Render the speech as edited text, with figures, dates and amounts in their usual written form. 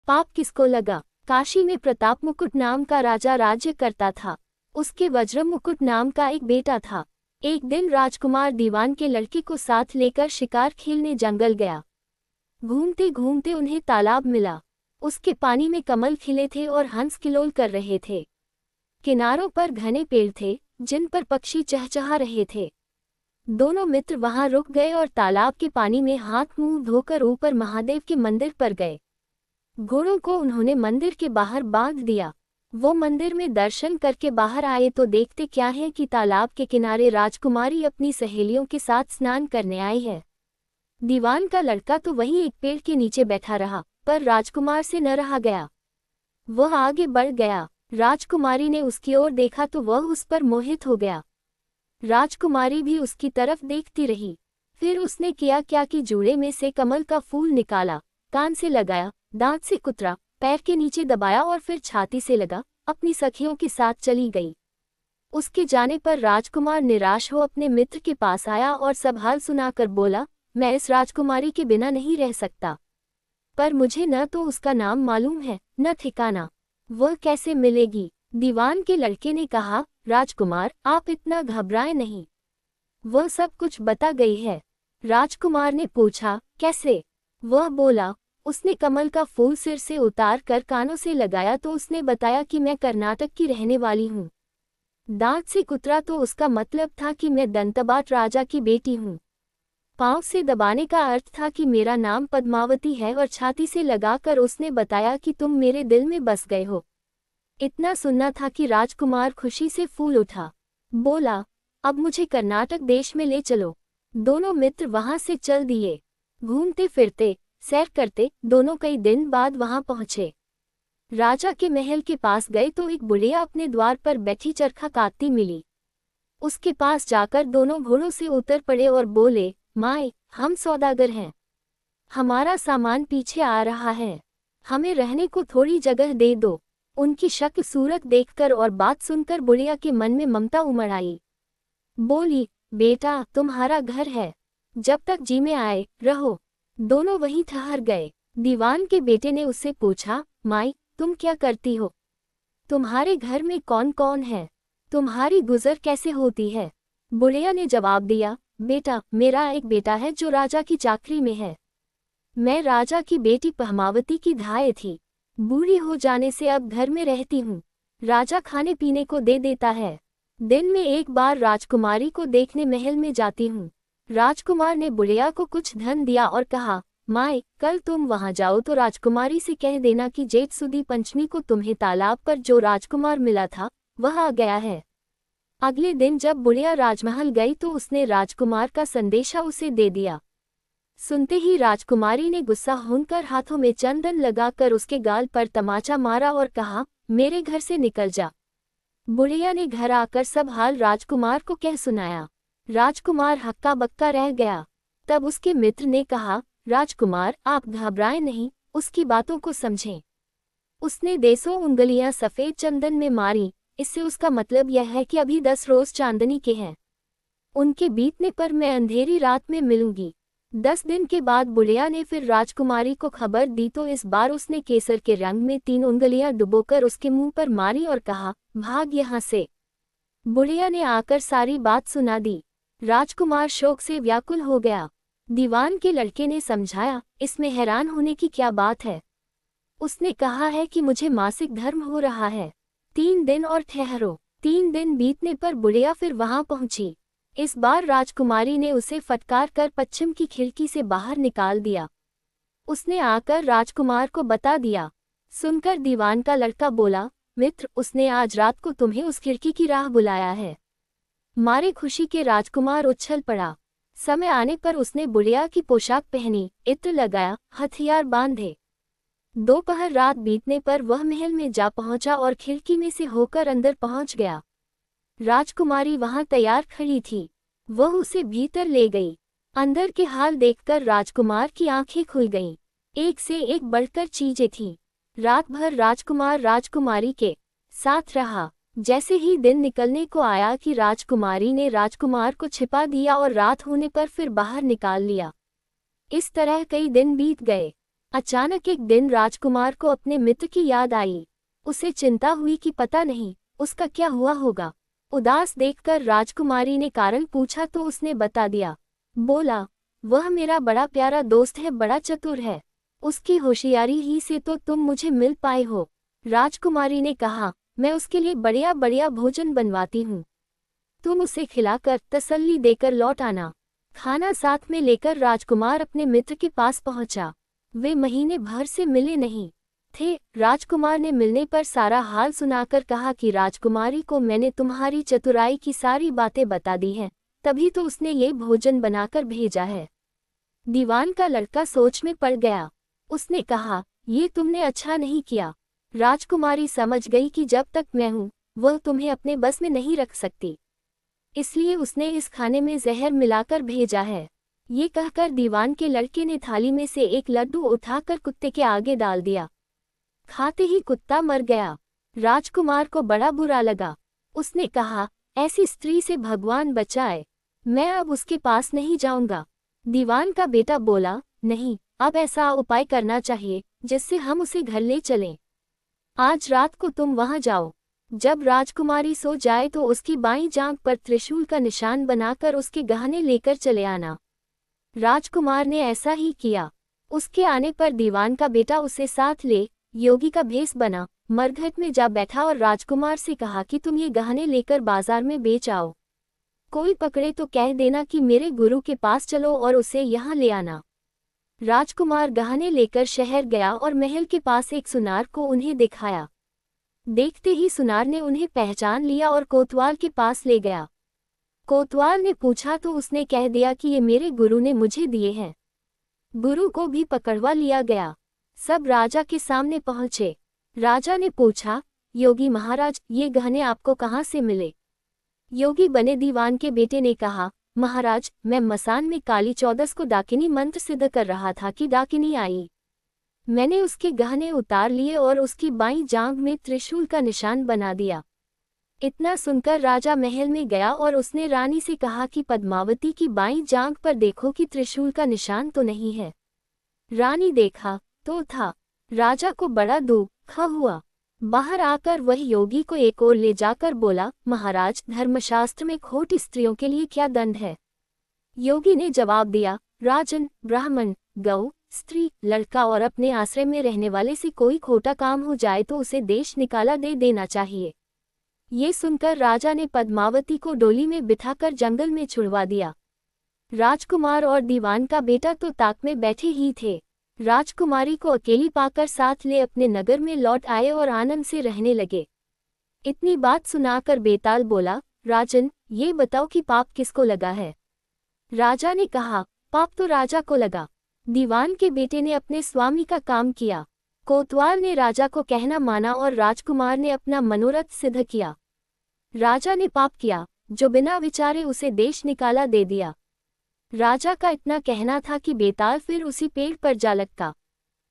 पाप किसको लगा। काशी में प्रताप मुकुट नाम का राजा राज्य करता था। उसके वज्र मुकुट नाम का एक बेटा था। एक दिन राजकुमार दीवान के लड़के को साथ लेकर शिकार खेलने जंगल गया। घूमते घूमते उन्हें तालाब मिला। उसके पानी में कमल खिले थे और हंस किलोल कर रहे थे। किनारों पर घने पेड़ थे जिन पर पक्षी चहचहा रहे थे। दोनों मित्र वहां रुक गए और तालाब के पानी में हाथ मुंह धोकर ऊपर महादेव के मंदिर पर गए। घोड़ों को उन्होंने मंदिर के बाहर बांध दिया। वो मंदिर में दर्शन करके बाहर आए तो देखते क्या है कि तालाब के किनारे राजकुमारी अपनी सहेलियों के साथ स्नान करने आई है। दीवान का लड़का तो वहीं एक पेड़ के नीचे बैठा रहा, पर राजकुमार से न रहा गया। वह आगे बढ़ गया। राजकुमारी ने उसकी ओर देखा तो वह उस पर मोहित हो गया। राजकुमारी भी उसकी तरफ देखती रही। फिर उसने किया क्या कि जूड़े में से कमल का फूल निकाला, कान से लगाया, दांत से कुतरा, पैर के नीचे दबाया और फिर छाती से लगा, अपनी सखियों के साथ चली गई। उसके जाने पर राजकुमार निराश हो अपने मित्र के पास आया और सब हाल सुनाकर बोला, मैं इस राजकुमारी के बिना नहीं रह सकता, पर मुझे न तो उसका नाम मालूम है न ठिकाना। वह कैसे मिलेगी। दीवान के लड़के ने कहा, राजकुमार आप इतना घबराएं नहीं, वह सब कुछ बता गई है। राजकुमार ने पूछा, कैसे। वह बोला, उसने कमल का फूल सिर से उतार कर कानों से लगाया तो उसने बताया कि मैं कर्नाटक की रहने वाली हूँ। दांत से कुतरा तो उसका मतलब था कि मैं दंतबाट राजा की बेटी हूँ। पांव से दबाने का अर्थ था कि मेरा नाम पद्मावती है और छाती से लगाकर उसने बताया कि तुम मेरे दिल में बस गए हो। इतना सुनना था कि राजकुमार खुशी से फूल उठा। बोला, अब मुझे कर्नाटक देश में ले चलो। दोनों मित्र वहां से चल दिए। घूमते फिरते सैर करते दोनों कई दिन बाद वहां पहुंचे। राजा के महल के पास गए तो एक बुढ़िया अपने द्वार पर बैठी चरखा काटती मिली। उसके पास जाकर दोनों घोड़ों से उतर पड़े और बोले, माए, हम सौदागर हैं, हमारा सामान पीछे आ रहा है, हमें रहने को थोड़ी जगह दे दो। उनकी शक्ल सूरत देखकर और बात सुनकर बुढ़िया के मन में ममता उमड़ आई। बोली, बेटा तुम्हारा घर है, जब तक जी में आए रहो। दोनों वहीं ठहर गए। दीवान के बेटे ने उससे पूछा, माई तुम क्या करती हो, तुम्हारे घर में कौन कौन है, तुम्हारी गुजर कैसे होती है। बुढ़िया ने जवाब दिया, बेटा मेरा एक बेटा है जो राजा की चाकरी में है। मैं राजा की बेटी पद्मावती की धाय थी। बूढ़ी हो जाने से अब घर में रहती हूँ। राजा खाने पीने को दे देता है। दिन में एक बार राजकुमारी को देखने महल में जाती हूँ। राजकुमार ने बुढ़िया को कुछ धन दिया और कहा, माए कल तुम वहां जाओ तो राजकुमारी से कह देना कि जेठ सुदी पंचमी को तुम्हें तालाब पर जो राजकुमार मिला था वह आ गया है। अगले दिन जब बुढ़िया राजमहल गई तो उसने राजकुमार का संदेशा उसे दे दिया। सुनते ही राजकुमारी ने गुस्सा होकर हाथों में चंदन लगाकर उसके गाल पर तमाचा मारा और कहा, मेरे घर से निकल जा। बुढ़िया ने घर आकर सब हाल राजकुमार को कह सुनाया। राजकुमार हक्का बक्का रह गया। तब उसके मित्र ने कहा, राजकुमार आप घबराएं नहीं, उसकी बातों को समझें। उसने 100 उंगलियां सफ़ेद चंदन में मारी, इससे उसका मतलब यह है कि अभी 10 रोज चांदनी के हैं। उनके बीतने पर मैं अंधेरी रात में मिलूंगी। 10 दिन के बाद बुढ़िया ने फिर राजकुमारी को खबर दी तो इस बार उसने केसर के रंग में 3 उंगलियां डुबोकर उसके मुंह पर मारी और कहा, भाग यहाँ से। बुढ़िया ने आकर सारी बात सुना दी। राजकुमार शोक से व्याकुल हो गया। दीवान के लड़के ने समझाया, इसमें हैरान होने की क्या बात है। उसने कहा है कि मुझे मासिक धर्म हो रहा है, 3 दिन और ठहरो। 3 दिन बीतने पर बुढ़िया फिर वहां पहुंची। इस बार राजकुमारी ने उसे फटकार कर पश्चिम की खिड़की से बाहर निकाल दिया। उसने आकर राजकुमार को बता दिया। सुनकर दीवान का लड़का बोला, मित्र उसने आज रात को तुम्हें उस खिड़की की राह बुलाया है। मारे खुशी के राजकुमार उछल पड़ा। समय आने पर उसने बुढ़िया की पोशाक पहनी, इत्र लगाया, हथियार बांधे। दोपहर रात बीतने पर वह महल में जा पहुंचा और खिड़की में से होकर अंदर पहुंच गया। राजकुमारी वहां तैयार खड़ी थी। वह उसे भीतर ले गई। अंदर के हाल देखकर राजकुमार की आंखें खुल गईं। एक से एक बढ़कर चीजें थीं। रात भर राजकुमार राजकुमारी के साथ रहा। जैसे ही दिन निकलने को आया कि राजकुमारी ने राजकुमार को छिपा दिया और रात होने पर फिर बाहर निकाल लिया। इस तरह कई दिन बीत गए। अचानक एक दिन राजकुमार को अपने मित्र की याद आई। उसे चिंता हुई कि पता नहीं उसका क्या हुआ होगा। उदास देखकर राजकुमारी ने कारण पूछा तो उसने बता दिया। बोला, वह मेरा बड़ा प्यारा दोस्त है, बड़ा चतुर है। उसकी होशियारी ही से तो तुम मुझे मिल पाए हो। राजकुमारी ने कहा, मैं उसके लिए बढ़िया बढ़िया भोजन बनवाती हूँ। तुम उसे खिलाकर तसल्ली देकर लौट आना। खाना साथ में लेकर राजकुमार अपने मित्र के पास पहुंचा। वे महीने भर से मिले नहीं थे। राजकुमार ने मिलने पर सारा हाल सुनाकर कहा कि राजकुमारी को मैंने तुम्हारी चतुराई की सारी बातें बता दी हैं, तभी तो उसने ये भोजन बनाकर भेजा है। दीवान का लड़का सोच में पड़ गया। उसने कहा, ये तुमने अच्छा नहीं किया। राजकुमारी समझ गई कि जब तक मैं हूँ वह तुम्हें अपने बस में नहीं रख सकती, इसलिए उसने इस खाने में जहर मिलाकर भेजा है। ये कहकर दीवान के लड़के ने थाली में से एक लड्डू उठाकर कुत्ते के आगे डाल दिया। खाते ही कुत्ता मर गया। राजकुमार को बड़ा बुरा लगा। उसने कहा, ऐसी स्त्री से भगवान बचाए, मैं अब उसके पास नहीं जाऊंगा। दीवान का बेटा बोला, नहीं, अब ऐसा उपाय करना चाहिए जिससे हम उसे घर ले चलें। आज रात को तुम वहां जाओ। जब राजकुमारी सो जाए तो उसकी बाईं जांघ पर त्रिशूल का निशान बनाकर उसके गहने लेकर चले आना। राजकुमार ने ऐसा ही किया। उसके आने पर दीवान का बेटा उसे साथ ले योगी का भेष बना, मरघट में जा बैठा और राजकुमार से कहा कि तुम ये गहने लेकर बाजार में बेच आओ। कोई पकड़े तो कह देना कि मेरे गुरु के पास चलो और उसे यहाँ ले आना। राजकुमार गहने लेकर शहर गया और महल के पास एक सुनार को उन्हें दिखाया। देखते ही सुनार ने उन्हें पहचान लिया और कोतवाल के पास ले गया। कोतवाल ने पूछा तो उसने कह दिया कि ये मेरे गुरु ने मुझे दिए हैं। गुरु को भी पकड़वा लिया गया। सब राजा के सामने पहुंचे। राजा ने पूछा, योगी महाराज, ये गहने आपको कहाँ से मिले? योगी बने दीवान के बेटे ने कहा, महाराज, मैं मसान में काली चौदस को डाकिनी मंत्र सिद्ध कर रहा था कि डाकिनी आई। मैंने उसके गहने उतार लिए और उसकी बाईं जांघ में त्रिशूल का निशान बना दिया। इतना सुनकर राजा महल में गया और उसने रानी से कहा कि पद्मावती की बाईं जांघ पर देखो कि त्रिशूल का निशान तो नहीं है। रानी देखा तो था। राजा को बड़ा दुख हुआ। बाहर आकर वह योगी को एक ओर ले जाकर बोला, महाराज, धर्मशास्त्र में खोट स्त्रियों के लिए क्या दंड है? योगी ने जवाब दिया, राजन, ब्राह्मण, गौ, स्त्री, लड़का और अपने आश्रय में रहने वाले से कोई खोटा काम हो जाए तो उसे देश निकाला दे देना चाहिए। ये सुनकर राजा ने पद्मावती को डोली में बिठाकर जंगल में छुड़वा दिया। राजकुमार और दीवान का बेटा तो ताक में बैठे ही थे। राजकुमारी को अकेली पाकर साथ ले अपने नगर में लौट आए और आनंद से रहने लगे। इतनी बात सुनाकर बेताल बोला, राजन, ये बताओ कि पाप किसको लगा है? राजा ने कहा, पाप तो राजा को लगा। दीवान के बेटे ने अपने स्वामी का काम किया। कोतवाल ने राजा को कहना माना और राजकुमार ने अपना मनोरथ सिद्ध किया। राजा ने पाप किया, जो बिना विचारे उसे देश निकाला दे दिया। राजा का इतना कहना था कि बेताल फिर उसी पेड़ पर जा लटका।